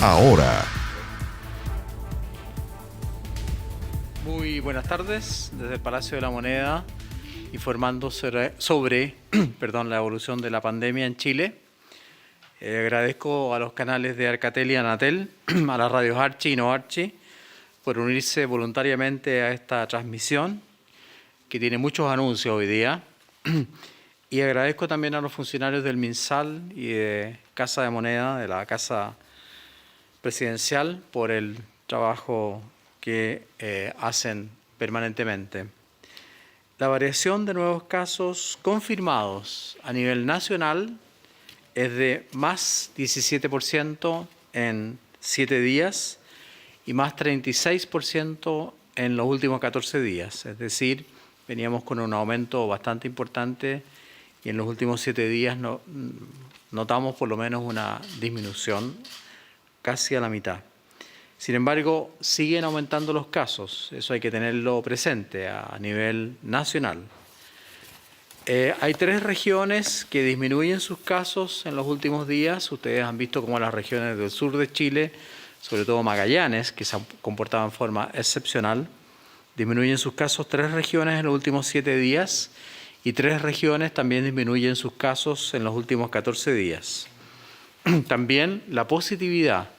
ahora. Muy buenas tardes, desde el Palacio de la Moneda, informando sobre la evolución de la pandemia en Chile. Agradezco a los canales de Arcatel y Anatel, a las radios Archi y No Archi, por unirse voluntariamente a esta transmisión, que tiene muchos anuncios hoy día. Y agradezco también a los funcionarios del MinSal y de Casa de Moneda, de la Casa Presidencial, por el trabajo que hacen permanentemente. La variación de nuevos casos confirmados a nivel nacional es de más 17% en 7 días y más 36% en los últimos 14 días. Es decir, veníamos con un aumento bastante importante y en los últimos 7 días notamos por lo menos una disminución casi a la mitad. Sin embargo, siguen aumentando los casos, eso hay que tenerlo presente a nivel nacional. Hay 3 regiones que disminuyen sus casos en los últimos días. Ustedes han visto cómo las regiones del sur de Chile, sobre todo Magallanes, que se han comportado en forma excepcional, disminuyen sus casos 3 regiones en los últimos 7 días y 3 regiones también disminuyen sus casos en los últimos 14 días. También la positividad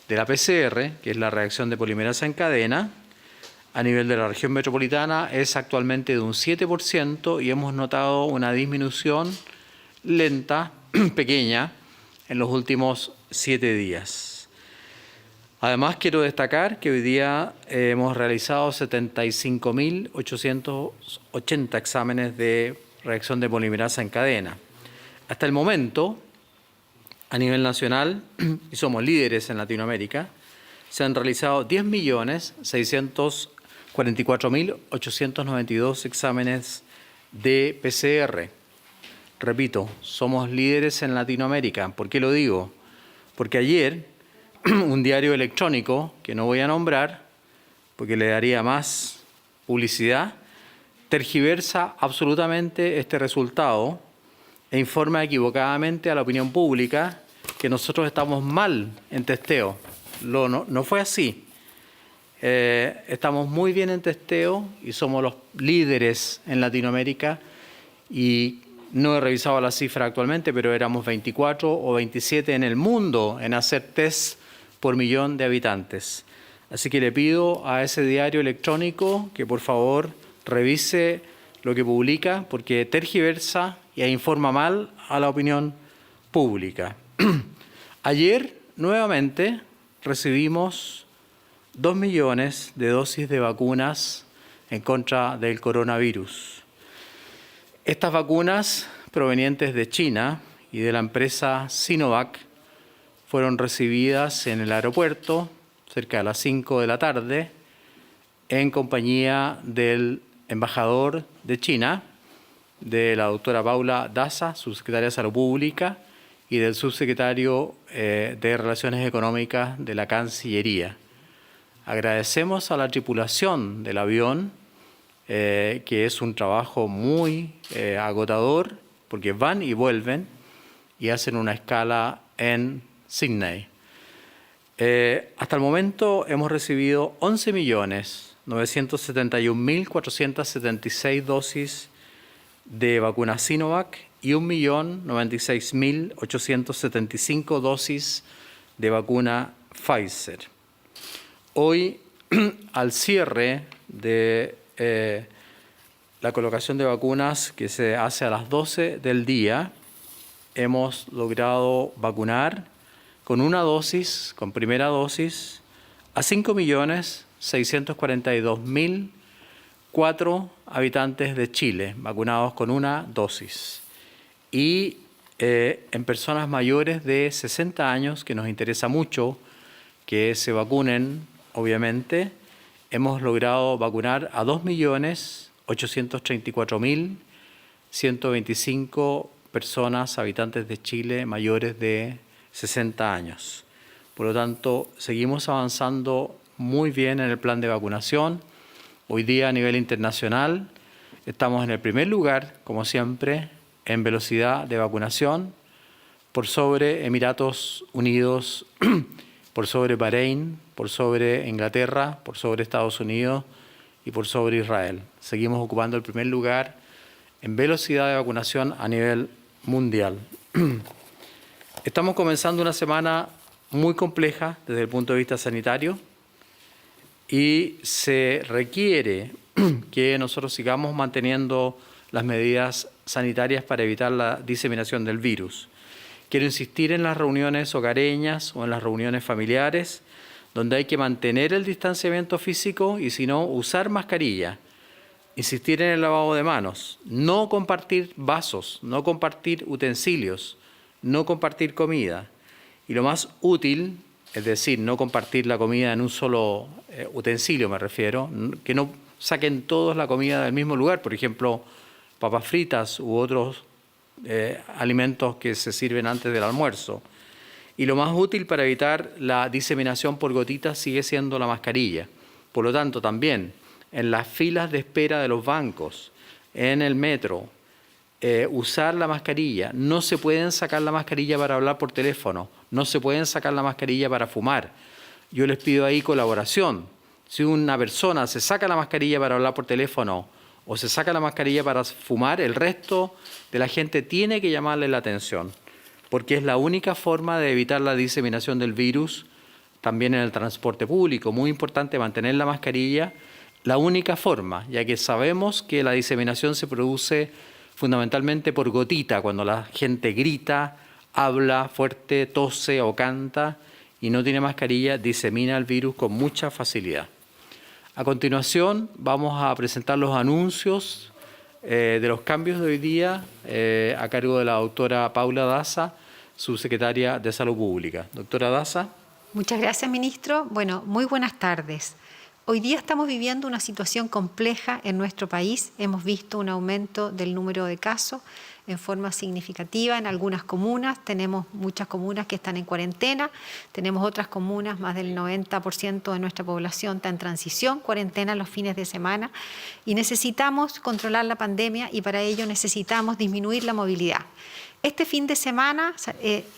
de la PCR, que es la reacción de polimerasa en cadena, a nivel de la región metropolitana es actualmente de un 7% y hemos notado una disminución lenta, pequeña, en los últimos 7 días. Además, quiero destacar que hoy día hemos realizado 75.880 exámenes de reacción de polimerasa en cadena. Hasta el momento, a nivel nacional, y somos líderes en Latinoamérica, se han realizado 10.644.892 exámenes de PCR. Repito, somos líderes en Latinoamérica. ¿Por qué lo digo? Porque ayer un diario electrónico, que no voy a nombrar porque le daría más publicidad, tergiversa absolutamente este resultado e informa equivocadamente a la opinión pública que nosotros estamos mal en testeo. No fue así. Estamos muy bien en testeo y somos los líderes en Latinoamérica y no he revisado la cifra actualmente, pero éramos 24 o 27 en el mundo en hacer test por millón de habitantes. Así que le pido a ese diario electrónico que por favor revise lo que publica porque tergiversa y informa mal a la opinión pública. Ayer, nuevamente, recibimos 2 millones de dosis de vacunas en contra del coronavirus. Estas vacunas provenientes de China y de la empresa Sinovac fueron recibidas en el aeropuerto cerca de las 5 de la tarde en compañía del embajador de China, de la doctora Paula Daza, subsecretaria de Salud Pública, y del subsecretario de Relaciones Económicas de la Cancillería. Agradecemos a la tripulación del avión, que es un trabajo muy agotador, porque van y vuelven y hacen una escala en Sydney. Hasta el momento hemos recibido 11.971.476 dosis de vacuna Sinovac y 1.096.875 dosis de vacuna Pfizer. Hoy, al cierre de la colocación de vacunas que se hace a las 12 del día, hemos logrado vacunar con una dosis, con primera dosis, a 5.642.004 habitantes de Chile, vacunados con una dosis. Y en personas mayores de 60 años, que nos interesa mucho que se vacunen, obviamente, hemos logrado vacunar a 2.834.125 personas, habitantes de Chile, mayores de 60 años. Por lo tanto, seguimos avanzando muy bien en el plan de vacunación. Hoy día, a nivel internacional, estamos en el primer lugar, como siempre, en velocidad de vacunación, por sobre Emiratos Unidos por sobre Bahrein, por sobre Inglaterra, por sobre Estados Unidos y por sobre Israel. Seguimos ocupando el primer lugar en velocidad de vacunación a nivel mundial. Estamos comenzando una semana muy compleja desde el punto de vista sanitario y se requiere que nosotros sigamos manteniendo las medidas sanitarias para evitar la diseminación del virus. Quiero insistir en las reuniones hogareñas o en las reuniones familiares, donde hay que mantener el distanciamiento físico y, si no, usar mascarilla. Insistir en el lavado de manos, no compartir vasos, no compartir utensilios, no compartir comida. Y lo más útil, es decir, no compartir la comida en un solo utensilio, me refiero, que no saquen todos la comida del mismo lugar, por ejemplo, papas fritas u otros alimentos que se sirven antes del almuerzo. Y lo más útil para evitar la diseminación por gotitas sigue siendo la mascarilla. Por lo tanto, también en las filas de espera de los bancos, en el metro, usar la mascarilla. No se pueden sacar la mascarilla para hablar por teléfono, no se pueden sacar la mascarilla para fumar. Yo les pido ahí colaboración. Si una persona se saca la mascarilla para hablar por teléfono o se saca la mascarilla para fumar, el resto de la gente tiene que llamarle la atención, porque es la única forma de evitar la diseminación del virus. También en el transporte público, muy importante mantener la mascarilla, la única forma, ya que sabemos que la diseminación se produce fundamentalmente por gotita, cuando la gente grita, habla fuerte, tose o canta y no tiene mascarilla, disemina el virus con mucha facilidad. A continuación vamos a presentar los anuncios de los cambios de hoy día a cargo de la doctora Paula Daza, subsecretaria de Salud Pública. Doctora Daza. Muchas gracias, ministro. Bueno, muy buenas tardes. Hoy día estamos viviendo una situación compleja en nuestro país. Hemos visto un aumento del número de casos en forma significativa en algunas comunas. Tenemos muchas comunas que están en cuarentena. Tenemos otras comunas, más del 90% de nuestra población está en transición, cuarentena los fines de semana. Y necesitamos controlar la pandemia y para ello necesitamos disminuir la movilidad. Este fin de semana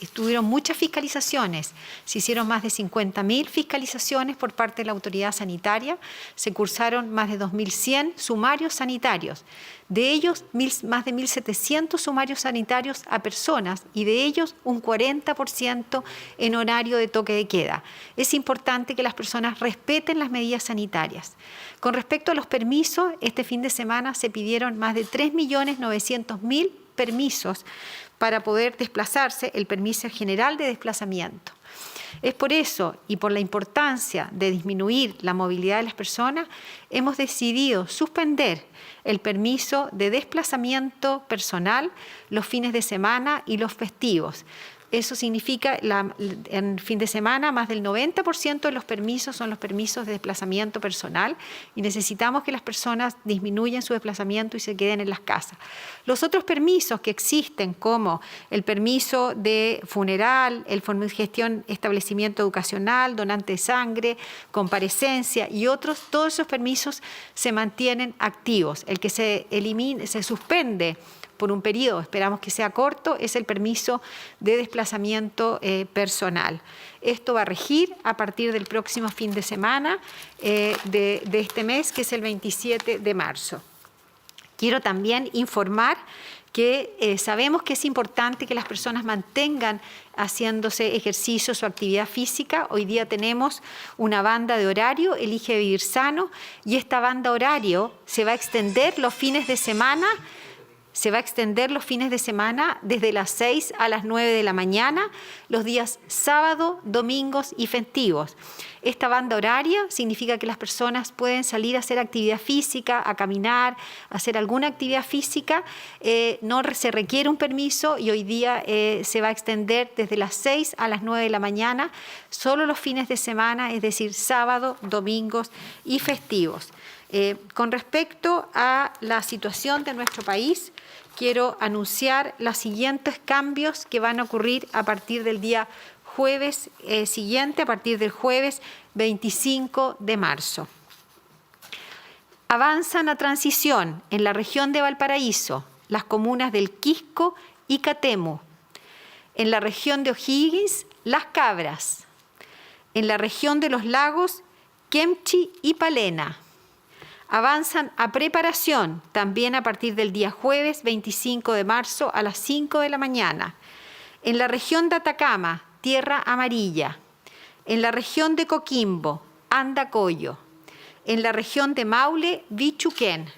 estuvieron muchas fiscalizaciones, se hicieron más de 50.000 fiscalizaciones por parte de la autoridad sanitaria, se cursaron más de 2.100 sumarios sanitarios, de ellos más de 1.700 sumarios sanitarios a personas y de ellos un 40% en horario de toque de queda. Es importante que las personas respeten las medidas sanitarias. Con respecto a los permisos, este fin de semana se pidieron más de 3.900.000 permisos para poder desplazarse, el permiso general de desplazamiento. Es por eso y por la importancia de disminuir la movilidad de las personas, hemos decidido suspender el permiso de desplazamiento personal los fines de semana y los festivos. Eso significa, en fin de semana, más del 90% de los permisos son los permisos de desplazamiento personal y necesitamos que las personas disminuyan su desplazamiento y se queden en las casas. Los otros permisos que existen, como el permiso de funeral, el permiso de gestión, establecimiento educacional, donante de sangre, comparecencia y otros, todos esos permisos se mantienen activos. El que se suspende por un periodo, esperamos que sea corto, es el permiso de desplazamiento personal. Esto va a regir a partir del próximo fin de semana de este mes, que es el 27 de marzo. Quiero también informar que sabemos que es importante que las personas mantengan haciéndose ejercicios o actividad física. Hoy día tenemos una banda de horario, Elige Vivir Sano, y esta banda horario se va a extender los fines de semana. Se va a extender los fines de semana desde las 6 a las 9 de la mañana, los días sábado, domingos y festivos. Esta banda horaria significa que las personas pueden salir a hacer actividad física, a caminar, a hacer alguna actividad física. No se requiere un permiso y hoy día se va a extender desde las 6 a las 9 de la mañana, solo los fines de semana, es decir, sábado, domingos y festivos. Con respecto a la situación de nuestro país, quiero anunciar los siguientes cambios que van a ocurrir a partir del día jueves siguiente, a partir del jueves 25 de marzo. Avanzan la transición en la región de Valparaíso, las comunas del Quisco y Catemu. En la región de O'Higgins, Las Cabras. En la región de los lagos, Kemchi y Palena. Avanzan a preparación también a partir del día jueves 25 de marzo a las 5 de la mañana. En la región de Atacama, Tierra Amarilla. En la región de Coquimbo, Andacollo. En la región de Maule, Bichuquén.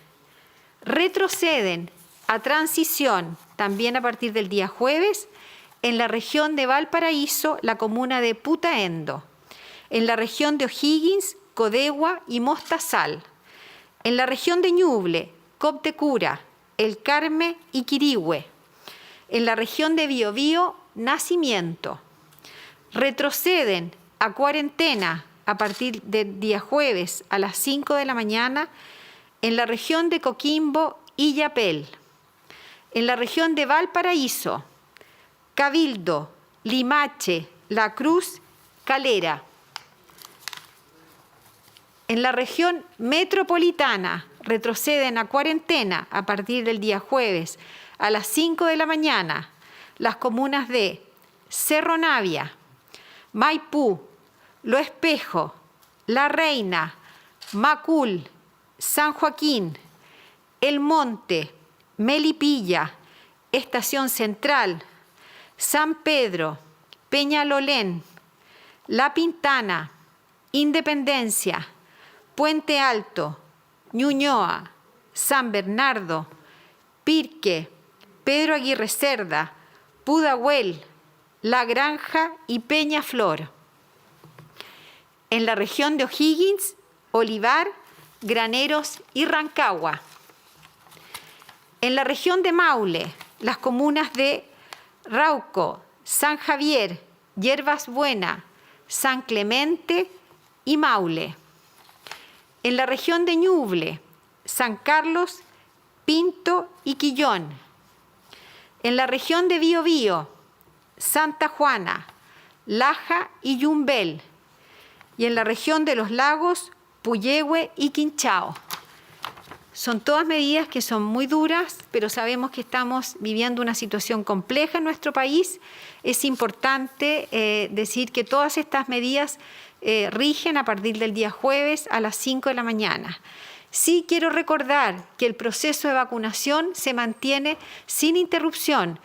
Retroceden a transición también a partir del día jueves en la región de Valparaíso, la comuna de Putaendo. En la región de O'Higgins, Codegua y Mostazal. En la región de Ñuble, Coptecura, El Carme y Quirihue. En la región de Biobío, Nacimiento. Retroceden a cuarentena a partir del día jueves a las 5 de la mañana en la región de Coquimbo y Yapel. En la región de Valparaíso, Cabildo, Limache, La Cruz, Calera. En la región metropolitana retroceden a cuarentena a partir del día jueves a las 5 de la mañana las comunas de Cerro Navia, Maipú, Lo Espejo, La Reina, Macul, San Joaquín, El Monte, Melipilla, Estación Central, San Pedro, Peñalolén, La Pintana, Independencia, Puente Alto, Ñuñoa, San Bernardo, Pirque, Pedro Aguirre Cerda, Pudahuel, La Granja y Peñaflor. En la región de O'Higgins, Olivar, Graneros y Rancagua. En la región de Maule, las comunas de Rauco, San Javier, Yerbas Buena, San Clemente y Maule. En la región de Ñuble, San Carlos, Pinto y Quillón. En la región de Biobío, Santa Juana, Laja y Yumbel. Y en la región de los lagos, Puyehue y Quinchao. Son todas medidas que son muy duras, pero sabemos que estamos viviendo una situación compleja en nuestro país. Es importante decir que todas estas medidas rigen a partir del día jueves a las 5 de la mañana. Sí quiero recordar que el proceso de vacunación se mantiene sin interrupción.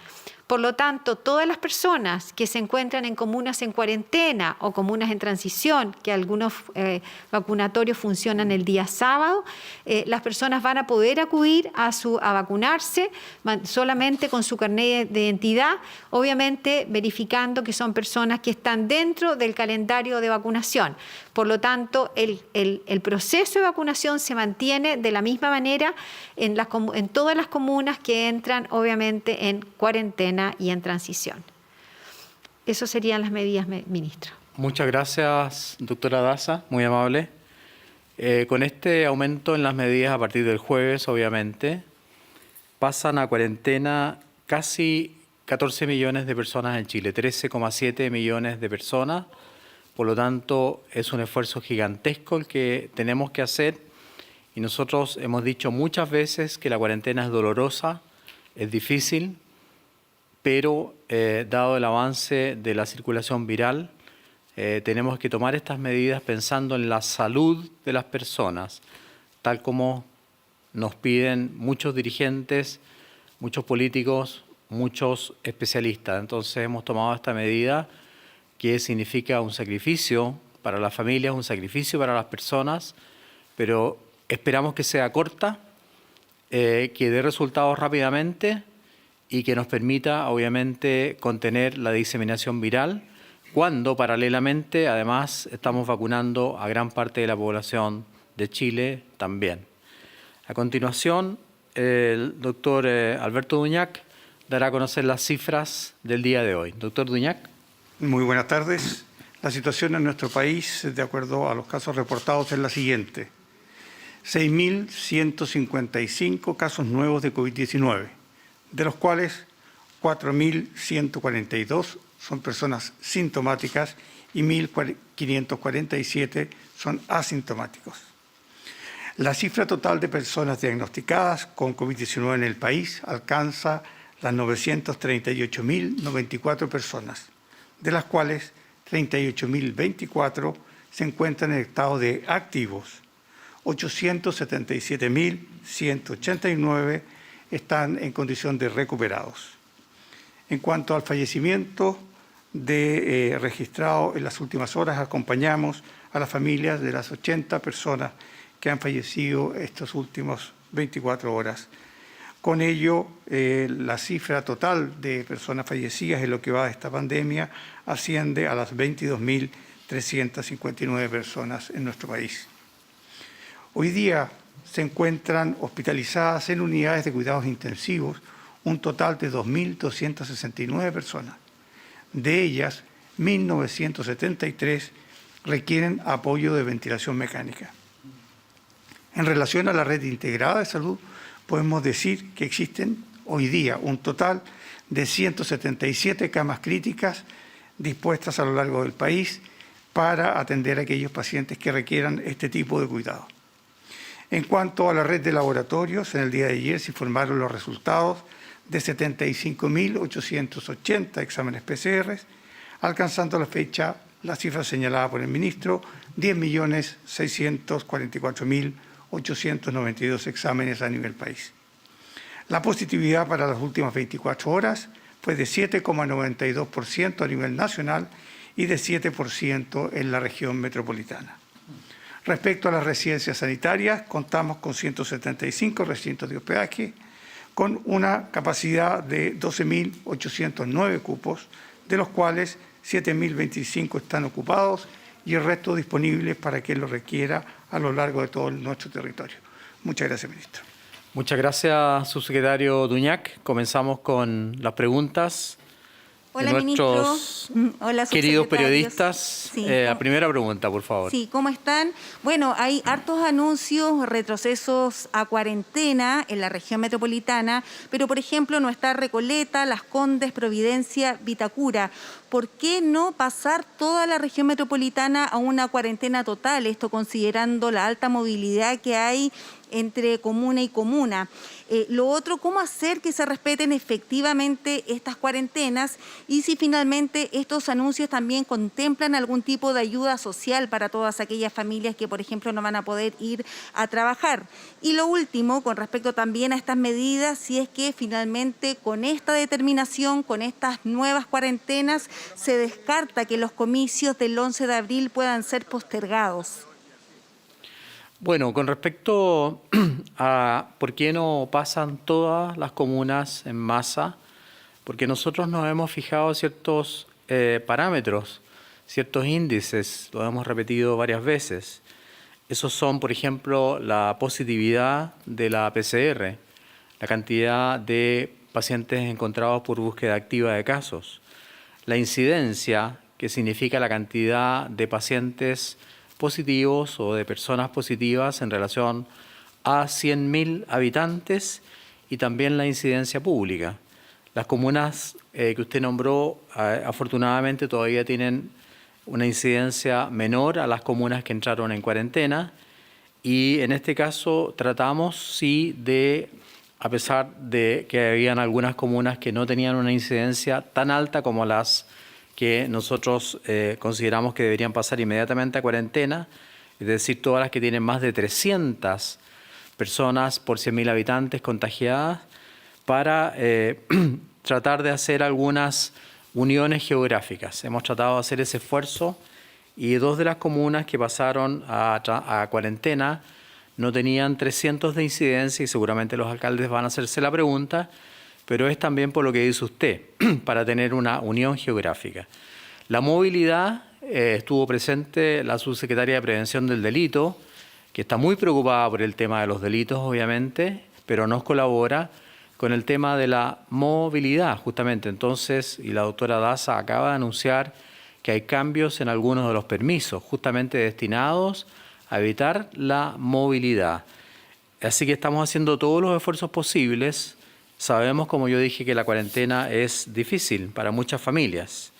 Por lo tanto, todas las personas que se encuentran en comunas en cuarentena o comunas en transición, que algunos vacunatorios funcionan el día sábado, las personas van a poder acudir a vacunarse solamente con su carnet de identidad, obviamente verificando que son personas que están dentro del calendario de vacunación. Por lo tanto, el proceso de vacunación se mantiene de la misma manera en todas las comunas que entran, obviamente, en cuarentena y en transición. Esas serían las medidas, ministro. Muchas gracias, doctora Daza, muy amable. Con este aumento en las medidas a partir del jueves, obviamente, pasan a cuarentena casi 14 millones de personas en Chile, 13,7 millones de personas. Por lo tanto, es un esfuerzo gigantesco el que tenemos que hacer y nosotros hemos dicho muchas veces que la cuarentena es dolorosa, es difícil, pero dado el avance de la circulación viral, tenemos que tomar estas medidas pensando en la salud de las personas, tal como nos piden muchos dirigentes, muchos políticos, muchos especialistas. Entonces hemos tomado esta medida que significa un sacrificio para las familias, un sacrificio para las personas, pero esperamos que sea corta, que dé resultados rápidamente y que nos permita, obviamente, contener la diseminación viral, cuando paralelamente, además, estamos vacunando a gran parte de la población de Chile también. A continuación, el doctor Alberto Duñac dará a conocer las cifras del día de hoy. Doctor Duñac. Muy buenas tardes. La situación en nuestro país, de acuerdo a los casos reportados, es la siguiente. 6.155 casos nuevos de COVID-19, de los cuales 4.142 son personas sintomáticas y 1.547 son asintomáticos. La cifra total de personas diagnosticadas con COVID-19 en el país alcanza las 938.094 personas, de las cuales 38.024 se encuentran en estado de activos, 877.189 están en condición de recuperados. En cuanto al fallecimiento registrado en las últimas horas, acompañamos a las familias de las 80 personas que han fallecido estas últimas 24 horas. Con ello, la cifra total de personas fallecidas en lo que va de esta pandemia asciende a las 22.359 personas en nuestro país. Hoy día se encuentran hospitalizadas en unidades de cuidados intensivos un total de 2.269 personas. De ellas, 1.973 requieren apoyo de ventilación mecánica. En relación a la red integrada de salud, podemos decir que existen hoy día un total de 177 camas críticas dispuestas a lo largo del país para atender a aquellos pacientes que requieran este tipo de cuidado. En cuanto a la red de laboratorios, en el día de ayer se informaron los resultados de 75.880 exámenes PCR, alcanzando a la fecha la cifra señalada por el ministro, 10.644.892 exámenes a nivel país. La positividad para las últimas 24 horas fue de 7,92% a nivel nacional y de 7% en la región metropolitana. Respecto a las residencias sanitarias, contamos con 175 recintos de hospedaje, con una capacidad de 12.809 cupos, de los cuales 7.025 están ocupados y el resto disponibles para quien lo requiera a lo largo de todo nuestro territorio. Muchas gracias, ministro. Muchas gracias, subsecretario Duñac. Comenzamos con las preguntas Hola, de nuestros Hola, queridos periodistas. Sí. La primera pregunta, por favor. Sí, ¿cómo están? Bueno, hay hartos anuncios, retrocesos a cuarentena en la región metropolitana, pero, por ejemplo, no está Recoleta, Las Condes, Providencia, Vitacura. ¿Por qué no pasar toda la región metropolitana a una cuarentena total? Esto considerando la alta movilidad que hay entre comuna y comuna. Lo otro, ¿cómo hacer que se respeten efectivamente estas cuarentenas? Y si finalmente estos anuncios también contemplan algún tipo de ayuda social para todas aquellas familias que, por ejemplo, no van a poder ir a trabajar. Y lo último, con respecto también a estas medidas, si es que finalmente con esta determinación, con estas nuevas cuarentenas, se descarta que los comicios del 11 de abril puedan ser postergados. Bueno, con respecto a por qué no pasan todas las comunas en masa, porque nosotros nos hemos fijado ciertos parámetros, ciertos índices, lo hemos repetido varias veces. Esos son, por ejemplo, la positividad de la PCR, la cantidad de pacientes encontrados por búsqueda activa de casos, la incidencia, que significa la cantidad de pacientes positivos o de personas positivas en relación a 100.000 habitantes, y también la incidencia pública. Las comunas que usted nombró, afortunadamente, todavía tienen una incidencia menor a las comunas que entraron en cuarentena, y en este caso tratamos, sí, a pesar de que habían algunas comunas que no tenían una incidencia tan alta como las que nosotros consideramos que deberían pasar inmediatamente a cuarentena, es decir, todas las que tienen más de 300 personas por 100.000 habitantes contagiadas, para tratar de hacer algunas uniones geográficas. Hemos tratado de hacer ese esfuerzo, y 2 de las comunas que pasaron a cuarentena no tenían 300 de incidencia, y seguramente los alcaldes van a hacerse la pregunta, pero es también por lo que dice usted, para tener una unión geográfica. La movilidad, estuvo presente la subsecretaria de Prevención del Delito, que está muy preocupada por el tema de los delitos, obviamente, pero nos colabora con el tema de la movilidad, justamente. Entonces, y la doctora Daza acaba de anunciar que hay cambios en algunos de los permisos, justamente destinados a evitar la movilidad. Así que estamos haciendo todos los esfuerzos posibles. Sabemos, como yo dije, que la cuarentena es difícil para muchas familias.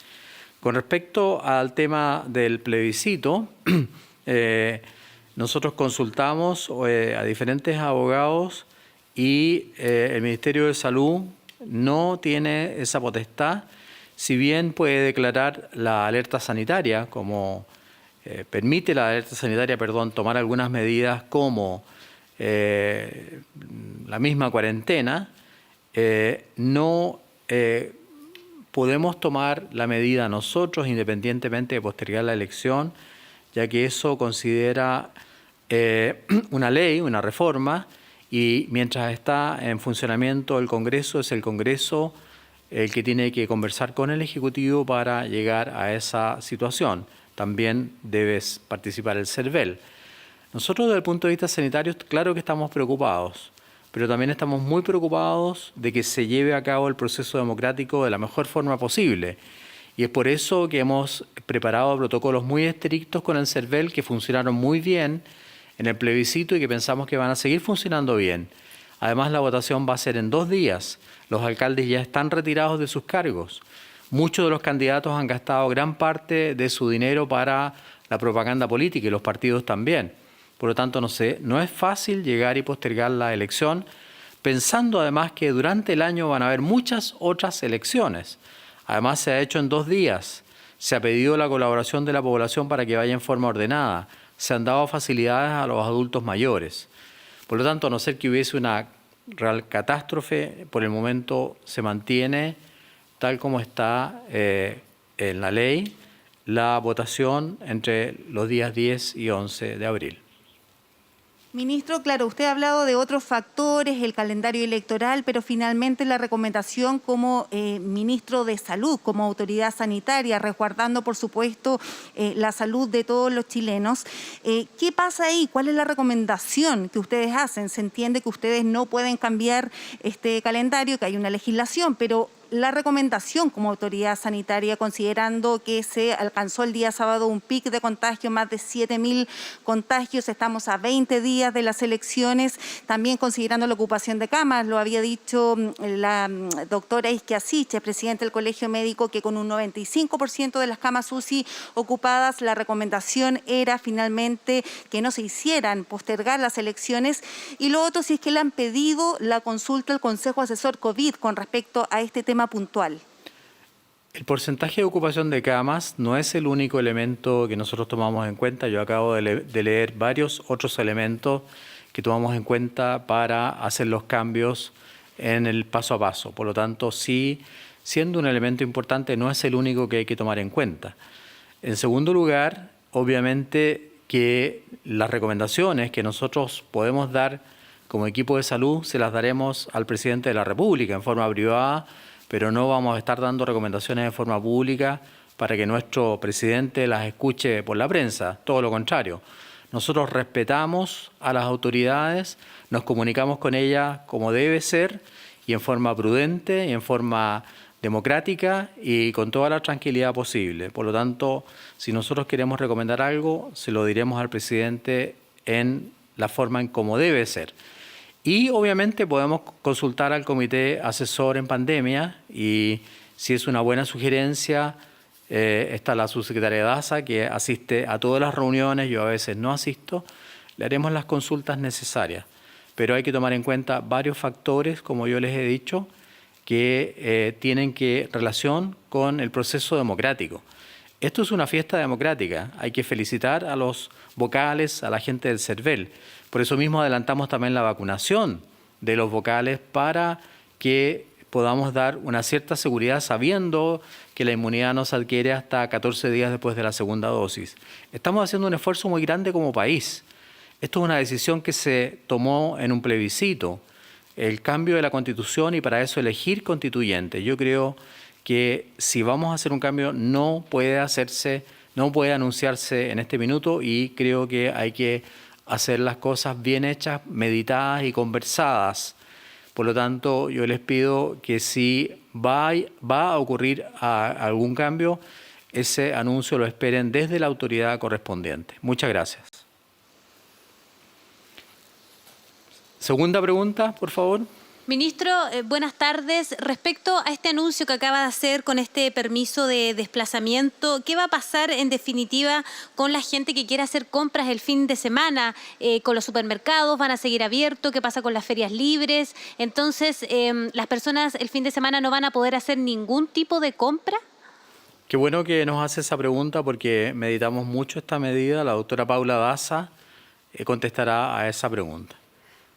Con respecto al tema del plebiscito, nosotros consultamos a diferentes abogados, y el Ministerio de Salud no tiene esa potestad, si bien puede declarar la alerta sanitaria, como permite la alerta sanitaria, tomar algunas medidas como la misma cuarentena, no podemos tomar la medida nosotros independientemente de postergar la elección, ya que eso considera una ley, una reforma, y mientras está en funcionamiento el Congreso, es el Congreso el que tiene que conversar con el Ejecutivo para llegar a esa situación. También debe participar el CERVEL. Nosotros desde el punto de vista sanitario, claro que estamos preocupados, pero también estamos muy preocupados de que se lleve a cabo el proceso democrático de la mejor forma posible. Y es por eso que hemos preparado protocolos muy estrictos con el CERVEL que funcionaron muy bien en el plebiscito y que pensamos que van a seguir funcionando bien. Además, la votación va a ser en 2 días. Los alcaldes ya están retirados de sus cargos. Muchos de los candidatos han gastado gran parte de su dinero para la propaganda política y los partidos también. Por lo tanto, no es fácil llegar y postergar la elección, pensando además que durante el año van a haber muchas otras elecciones. Además, se ha hecho en 2 días. Se ha pedido la colaboración de la población para que vaya en forma ordenada. Se han dado facilidades a los adultos mayores. Por lo tanto, a no ser que hubiese una real catástrofe, por el momento se mantiene tal como está en la ley la votación entre los días 10 y 11 de abril. Ministro, claro, usted ha hablado de otros factores, el calendario electoral, pero finalmente la recomendación como ministro de Salud, como autoridad sanitaria, resguardando, por supuesto, la salud de todos los chilenos. ¿Qué pasa ahí? ¿Cuál es la recomendación que ustedes hacen? Se entiende que ustedes no pueden cambiar este calendario, que hay una legislación, pero la recomendación como autoridad sanitaria, considerando que se alcanzó el día sábado un pic de contagio, más de 7.000 contagios, estamos a 20 días de las elecciones, también considerando la ocupación de camas, lo había dicho la doctora Isquia Siche, presidenta del Colegio Médico, que con un 95% de las camas UCI ocupadas, la recomendación era finalmente que no se hicieran, postergar las elecciones. Y lo otro, si es que le han pedido la consulta al Consejo Asesor COVID con respecto a este tema puntual. El porcentaje de ocupación de camas no es el único elemento que nosotros tomamos en cuenta. Yo acabo de leer varios otros elementos que tomamos en cuenta para hacer los cambios en el paso a paso. Por lo tanto, sí, siendo un elemento importante, no es el único que hay que tomar en cuenta. En segundo lugar, obviamente que las recomendaciones que nosotros podemos dar como equipo de salud se las daremos al presidente de la República en forma privada, pero no vamos a estar dando recomendaciones de forma pública para que nuestro presidente las escuche por la prensa, todo lo contrario. Nosotros respetamos a las autoridades, nos comunicamos con ellas como debe ser y en forma prudente y en forma democrática y con toda la tranquilidad posible. Por lo tanto, si nosotros queremos recomendar algo, se lo diremos al presidente en la forma en como debe ser. Y obviamente podemos consultar al comité asesor en pandemia y si es una buena sugerencia, está la subsecretaria Daza que asiste a todas las reuniones, yo a veces no asisto, le haremos las consultas necesarias. Pero hay que tomar en cuenta varios factores, como yo les he dicho, que tienen relación con el proceso democrático. Esto es una fiesta democrática, hay que felicitar a los vocales, a la gente del CERVEL. Por eso mismo adelantamos también la vacunación de los vocales para que podamos dar una cierta seguridad sabiendo que la inmunidad no se adquiere hasta 14 días después de la segunda dosis. Estamos haciendo un esfuerzo muy grande como país. Esto es una decisión que se tomó en un plebiscito, el cambio de la Constitución y para eso elegir constituyente. Yo creo que si vamos a hacer un cambio no puede anunciarse en este minuto y creo que hay que hacer las cosas bien hechas, meditadas y conversadas. Por lo tanto, yo les pido que si va a ocurrir algún cambio, ese anuncio lo esperen desde la autoridad correspondiente. Muchas gracias. Segunda pregunta, por favor. Ministro, buenas tardes. Respecto a este anuncio que acaba de hacer con este permiso de desplazamiento, ¿qué va a pasar en definitiva con la gente que quiere hacer compras el fin de semana? ¿Con los supermercados van a seguir abiertos? ¿Qué pasa con las ferias libres? Entonces, ¿las personas el fin de semana no van a poder hacer ningún tipo de compra? Qué bueno que nos hace esa pregunta porque meditamos mucho esta medida. La doctora Paula Daza contestará a esa pregunta.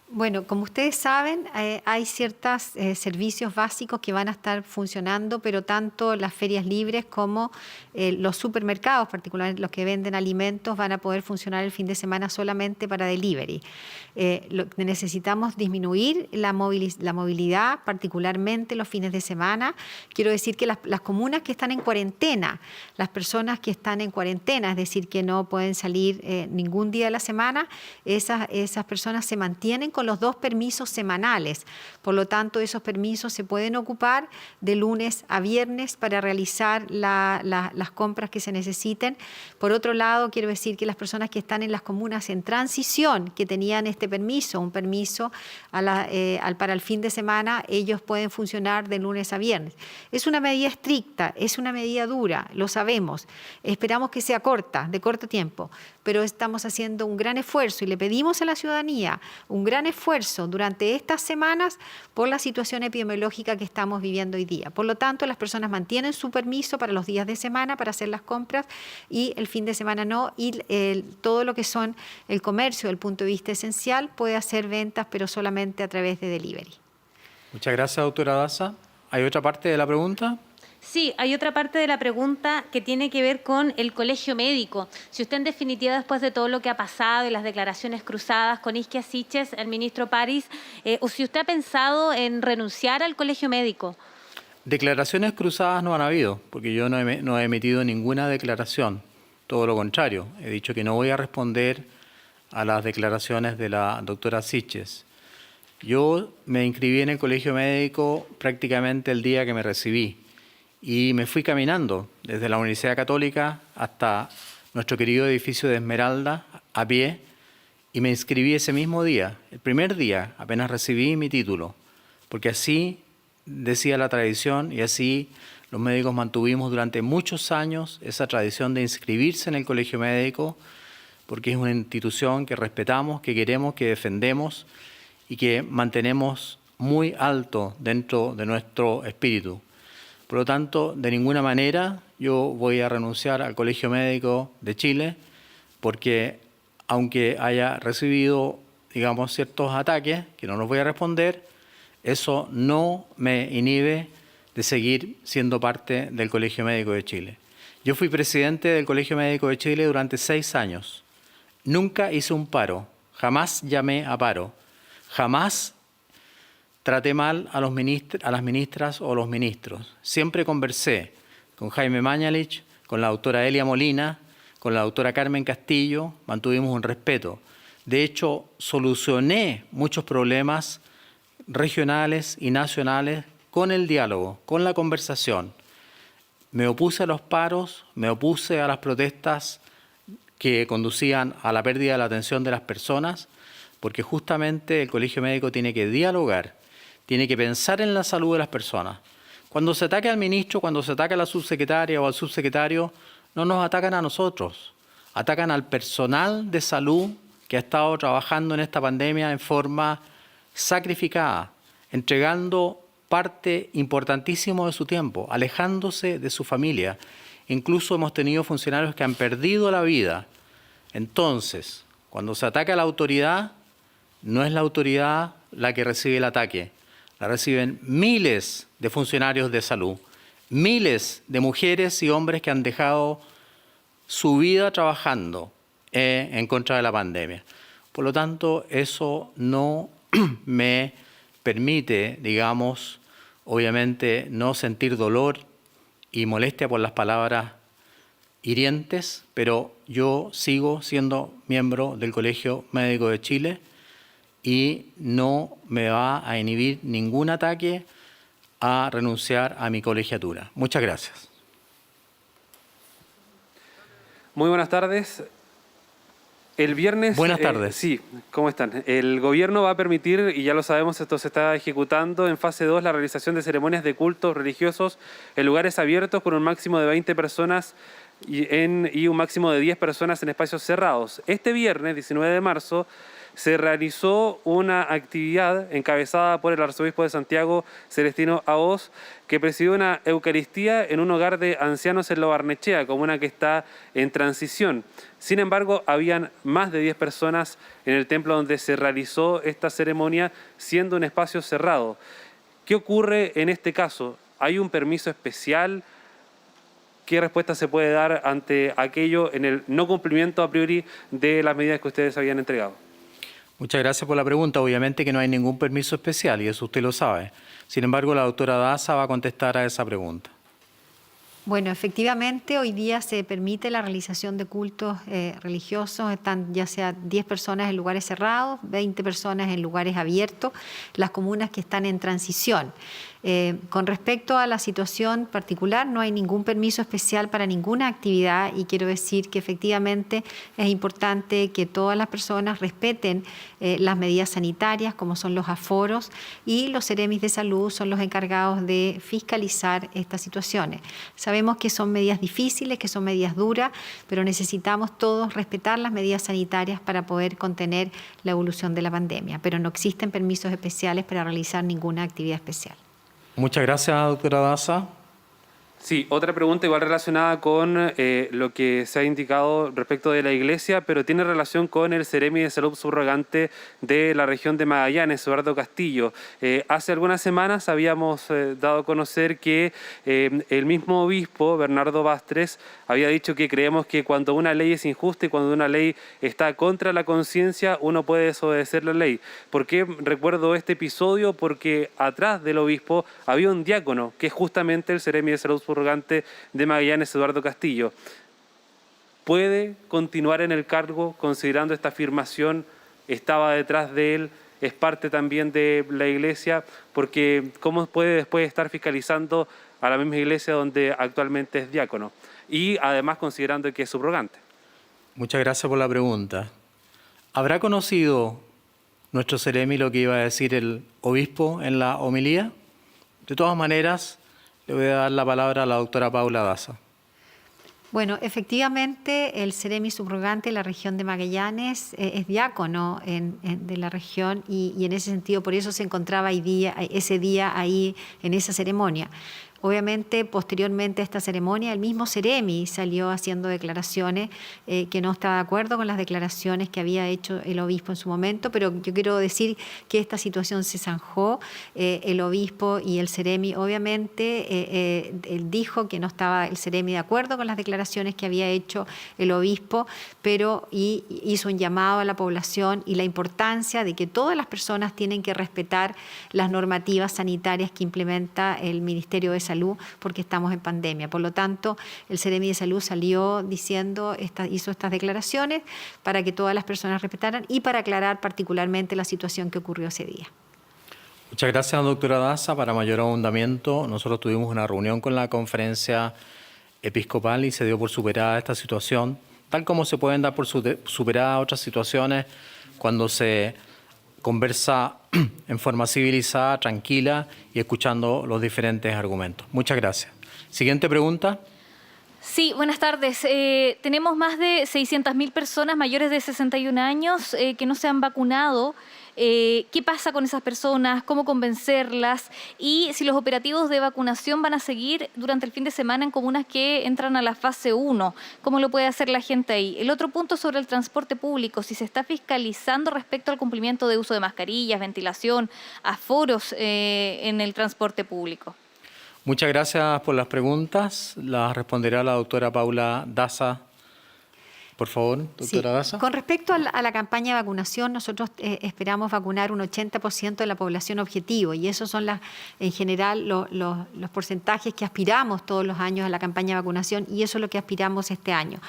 Bueno, como ustedes saben, hay ciertos servicios básicos que van a estar funcionando, pero tanto las ferias libres como los supermercados, particularmente los que venden alimentos, van a poder funcionar el fin de semana solamente para delivery. Necesitamos disminuir la movilidad, particularmente los fines de semana. Quiero decir que las comunas que están en cuarentena, las personas que están en cuarentena, es decir, que no pueden salir ningún día de la semana, esas personas se mantienen con los 2 permisos semanales. Por lo tanto, esos permisos se pueden ocupar de lunes a viernes para realizar las compras que se necesiten. Por otro lado, quiero decir que las personas que están en las comunas en transición, que tenían este permiso, un permiso para el fin de semana, ellos pueden funcionar de lunes a viernes. Es una medida estricta, es una medida dura, lo sabemos. Esperamos que sea corta, de corto tiempo, pero estamos haciendo un gran esfuerzo y le pedimos a la ciudadanía un gran esfuerzo durante estas semanas por la situación epidemiológica que estamos viviendo hoy día. Por lo tanto, las personas mantienen su permiso para los días de semana para hacer las compras y el fin de semana no, y todo lo que son el comercio, desde el punto de vista esencial, puede hacer ventas, pero solamente a través de delivery. Muchas gracias, doctora Daza. ¿Hay otra parte de la pregunta? Sí, hay otra parte de la pregunta que tiene que ver con el colegio médico. Si usted en definitiva, después de todo lo que ha pasado y las declaraciones cruzadas con Isquia Siches, el ministro París, o si usted ha pensado en renunciar al colegio médico. Declaraciones cruzadas no han habido, porque yo no he emitido ninguna declaración. Todo lo contrario, he dicho que no voy a responder a las declaraciones de la doctora Siches. Yo me inscribí en el colegio médico prácticamente el día que me recibí. Y me fui caminando desde la Universidad Católica hasta nuestro querido edificio de Esmeralda a pie y me inscribí ese mismo día, el primer día, apenas recibí mi título, porque así decía la tradición y así los médicos mantuvimos durante muchos años esa tradición de inscribirse en el colegio médico, porque es una institución que respetamos, que queremos, que defendemos y que mantenemos muy alto dentro de nuestro espíritu. Por lo tanto, de ninguna manera yo voy a renunciar al Colegio Médico de Chile, porque aunque haya recibido, digamos, ciertos ataques, que no los voy a responder, eso no me inhibe de seguir siendo parte del Colegio Médico de Chile. Yo fui presidente del Colegio Médico de Chile durante 6 años. Nunca hice un paro, jamás llamé a paro, jamás traté mal a las ministras o los ministros. Siempre conversé con Jaime Mañalich, con la doctora Elia Molina, con la doctora Carmen Castillo, mantuvimos un respeto. De hecho, solucioné muchos problemas regionales y nacionales con el diálogo, con la conversación. Me opuse a los paros, me opuse a las protestas que conducían a la pérdida de la atención de las personas, porque justamente el Colegio Médico tiene que dialogar, tiene que pensar en la salud de las personas. Cuando se ataque al ministro, cuando se ataca a la subsecretaria o al subsecretario, no nos atacan a nosotros, atacan al personal de salud que ha estado trabajando en esta pandemia en forma sacrificada, entregando parte importantísima de su tiempo, alejándose de su familia. Incluso hemos tenido funcionarios que han perdido la vida. Entonces, cuando se ataca a la autoridad, no es la autoridad la que recibe el ataque. La reciben miles de funcionarios de salud, miles de mujeres y hombres que han dejado su vida trabajando en contra de la pandemia. Por lo tanto, eso no me permite, digamos, obviamente no sentir dolor y molestia por las palabras hirientes, pero yo sigo siendo miembro del Colegio Médico de Chile y no me va a inhibir ningún ataque a renunciar a mi colegiatura. Muchas gracias. Muy buenas tardes. El viernes... Buenas tardes. Sí, ¿cómo están? El gobierno va a permitir, y ya lo sabemos, esto se está ejecutando en fase 2, la realización de ceremonias de cultos religiosos en lugares abiertos con un máximo de 20 personas y un máximo de 10 personas en espacios cerrados. Este viernes, 19 de marzo, se realizó una actividad encabezada por el arzobispo de Santiago, Celestino Aoz, que presidió una Eucaristía en un hogar de ancianos en Lo Barnechea, comuna que está en transición. Sin embargo, habían más de 10 personas en el templo donde se realizó esta ceremonia, siendo un espacio cerrado. ¿Qué ocurre en este caso? ¿Hay un permiso especial? ¿Qué respuesta se puede dar ante aquello en el no cumplimiento a priori de las medidas que ustedes habían entregado? Muchas gracias por la pregunta. Obviamente que no hay ningún permiso especial y eso usted lo sabe. Sin embargo, la doctora Daza va a contestar a esa pregunta. Bueno, efectivamente, hoy día se permite la realización de cultos religiosos, están ya sea 10 personas en lugares cerrados, 20 personas en lugares abiertos, las comunas que están en transición. Con respecto a la situación particular, no hay ningún permiso especial para ninguna actividad y quiero decir que efectivamente es importante que todas las personas respeten las medidas sanitarias, como son los aforos, y los seremis de salud son los encargados de fiscalizar estas situaciones. Sabemos que son medidas difíciles, que son medidas duras, pero necesitamos todos respetar las medidas sanitarias para poder contener la evolución de la pandemia, pero no existen permisos especiales para realizar ninguna actividad especial. Muchas gracias, doctora Daza. Sí, otra pregunta igual relacionada con lo que se ha indicado respecto de la Iglesia, pero tiene relación con el Seremi de Salud subrogante de la región de Magallanes, Eduardo Castillo. Hace algunas semanas habíamos dado a conocer que el mismo obispo, Bernardo Bastres, había dicho que creemos que cuando una ley es injusta y cuando una ley está contra la conciencia, uno puede desobedecer la ley. ¿Por qué recuerdo este episodio? Porque atrás del obispo había un diácono, que es justamente el Seremi de Salud subrogante de Magallanes, Eduardo Castillo. ¿Puede continuar en el cargo considerando esta afirmación? ¿Estaba detrás de él? ¿Es parte también de la Iglesia? Porque ¿cómo puede después estar fiscalizando a la misma Iglesia donde actualmente es diácono? Y además considerando que es subrogante. Muchas gracias por la pregunta. ¿Habrá conocido nuestro Seremi lo que iba a decir el obispo en la homilía? De todas maneras, le voy a dar la palabra a la doctora Paula Daza. Bueno, efectivamente, el Seremi subrogante de la región de Magallanes es diácono de la región y en ese sentido, por eso se encontraba ese día ahí en esa ceremonia. Obviamente, posteriormente a esta ceremonia, el mismo Seremi salió haciendo declaraciones que no estaba de acuerdo con las declaraciones que había hecho el obispo en su momento, pero yo quiero decir que esta situación se zanjó. El obispo y el Seremi, obviamente, él dijo que no estaba el Seremi de acuerdo con las declaraciones que había hecho el obispo, pero hizo un llamado a la población y la importancia de que todas las personas tienen que respetar las normativas sanitarias que implementa el Ministerio de Salud porque estamos en pandemia. Por lo tanto, el Seremi de Salud salió diciendo, hizo estas declaraciones para que todas las personas respetaran y para aclarar particularmente la situación que ocurrió ese día. Muchas gracias, doctora Daza. Para mayor abundamiento, nosotros tuvimos una reunión con la conferencia episcopal y se dio por superada esta situación, tal como se pueden dar por superadas otras situaciones cuando se conversa en forma civilizada, tranquila y escuchando los diferentes argumentos. Muchas gracias. Siguiente pregunta. Sí, buenas tardes. Tenemos más de 600.000 personas mayores de 61 años que no se han vacunado. ¿Qué pasa con esas personas? ¿Cómo convencerlas? Y si los operativos de vacunación van a seguir durante el fin de semana en comunas que entran a la fase 1. ¿Cómo lo puede hacer la gente ahí? El otro punto sobre el transporte público, si se está fiscalizando respecto al cumplimiento de uso de mascarillas, ventilación, aforos en el transporte público. Muchas gracias por las preguntas. Las responderá la doctora Paula Daza. Por favor, doctora Daza. Con respecto a la campaña de vacunación, nosotros esperamos vacunar un 80% de la población objetivo y esos son en general los porcentajes que aspiramos todos los años a la campaña de vacunación y eso es lo que aspiramos este año.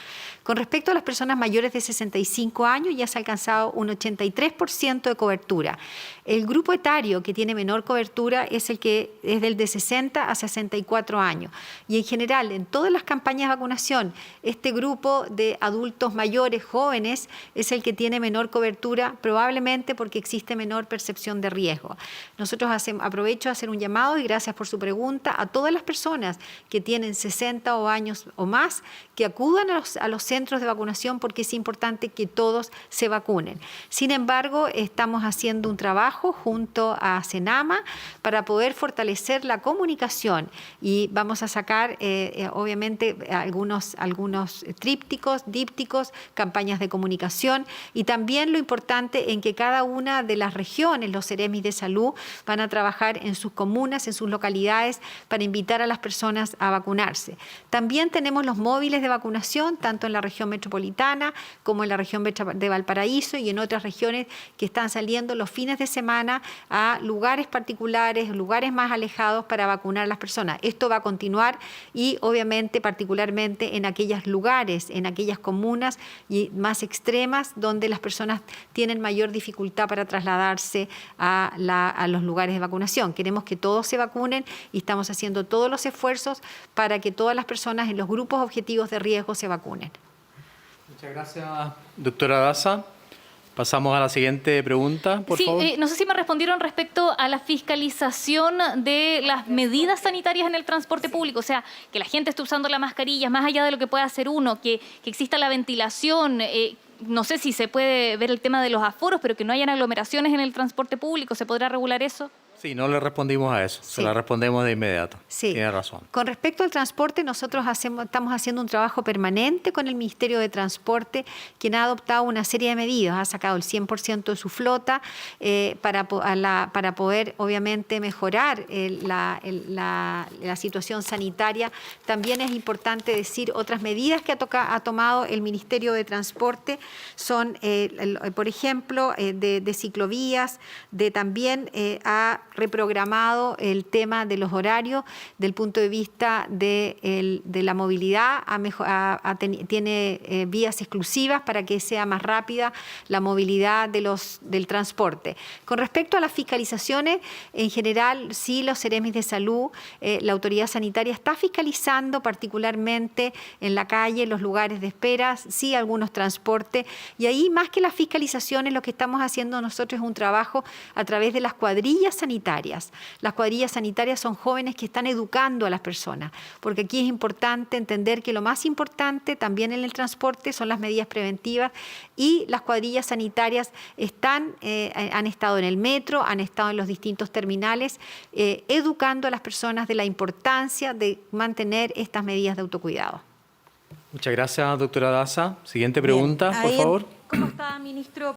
Con respecto a las personas mayores de 65 años, ya se ha alcanzado un 83% de cobertura. El grupo etario que tiene menor cobertura es el que es del de 60 a 64 años. Y en general, en todas las campañas de vacunación, este grupo de adultos adultos mayores, jóvenes, es el que tiene menor cobertura, probablemente porque existe menor percepción de riesgo. Nosotros aprovecho a hacer un llamado, y gracias por su pregunta, a todas las personas que tienen 60 años o más, que acudan a los centros de vacunación, porque es importante que todos se vacunen. Sin embargo, estamos haciendo un trabajo junto a Senama para poder fortalecer la comunicación, y vamos a sacar obviamente algunos trípticos, dípticos, campañas de comunicación, y también lo importante en que cada una de las regiones, los Ceremis de Salud, van a trabajar en sus comunas, en sus localidades, para invitar a las personas a vacunarse. También tenemos los móviles de vacunación, tanto en la región metropolitana como en la región de Valparaíso y en otras regiones, que están saliendo los fines de semana a lugares particulares, lugares más alejados, para vacunar a las personas. Esto va a continuar, y obviamente particularmente en aquellos lugares, en aquellas comunas y más extremas, donde las personas tienen mayor dificultad para trasladarse a los lugares de vacunación. Queremos que todos se vacunen, y estamos haciendo todos los esfuerzos para que todas las personas en los grupos objetivos de riesgo se vacunen. Muchas gracias, doctora Daza. Pasamos a la siguiente pregunta, por favor. No sé si me respondieron respecto a la fiscalización de las medidas sanitarias en el transporte público, o sea, que la gente esté usando la mascarilla, más allá de lo que pueda hacer uno, que exista la ventilación. No sé si se puede ver el tema de los aforos, pero que no hayan aglomeraciones en el transporte público. ¿Se podrá regular eso? Sí, no le respondimos a eso, se la respondemos de inmediato. Sí. Tiene razón. Con respecto al transporte, nosotros estamos haciendo un trabajo permanente con el Ministerio de Transporte, quien ha adoptado una serie de medidas, ha sacado el 100% de su flota para poder, obviamente, mejorar la situación sanitaria. También es importante decir otras medidas que ha tomado el Ministerio de Transporte, son, por ejemplo, de ciclovías, también ha reprogramado el tema de los horarios del punto de vista de la movilidad, tiene vías exclusivas para que sea más rápida la movilidad del transporte. Con respecto a las fiscalizaciones, en general, sí, los Ceremis de Salud, la autoridad sanitaria está fiscalizando particularmente en la calle, en los lugares de espera, sí, algunos transportes, y ahí, más que las fiscalizaciones, lo que estamos haciendo nosotros es un trabajo a través de las cuadrillas sanitarias. Las cuadrillas sanitarias son jóvenes que están educando a las personas, porque aquí es importante entender que lo más importante también en el transporte son las medidas preventivas, y las cuadrillas sanitarias han estado en el metro, han estado en los distintos terminales, educando a las personas de la importancia de mantener estas medidas de autocuidado. Muchas gracias, doctora Daza. Siguiente pregunta, por favor. ¿Cómo está, ministro?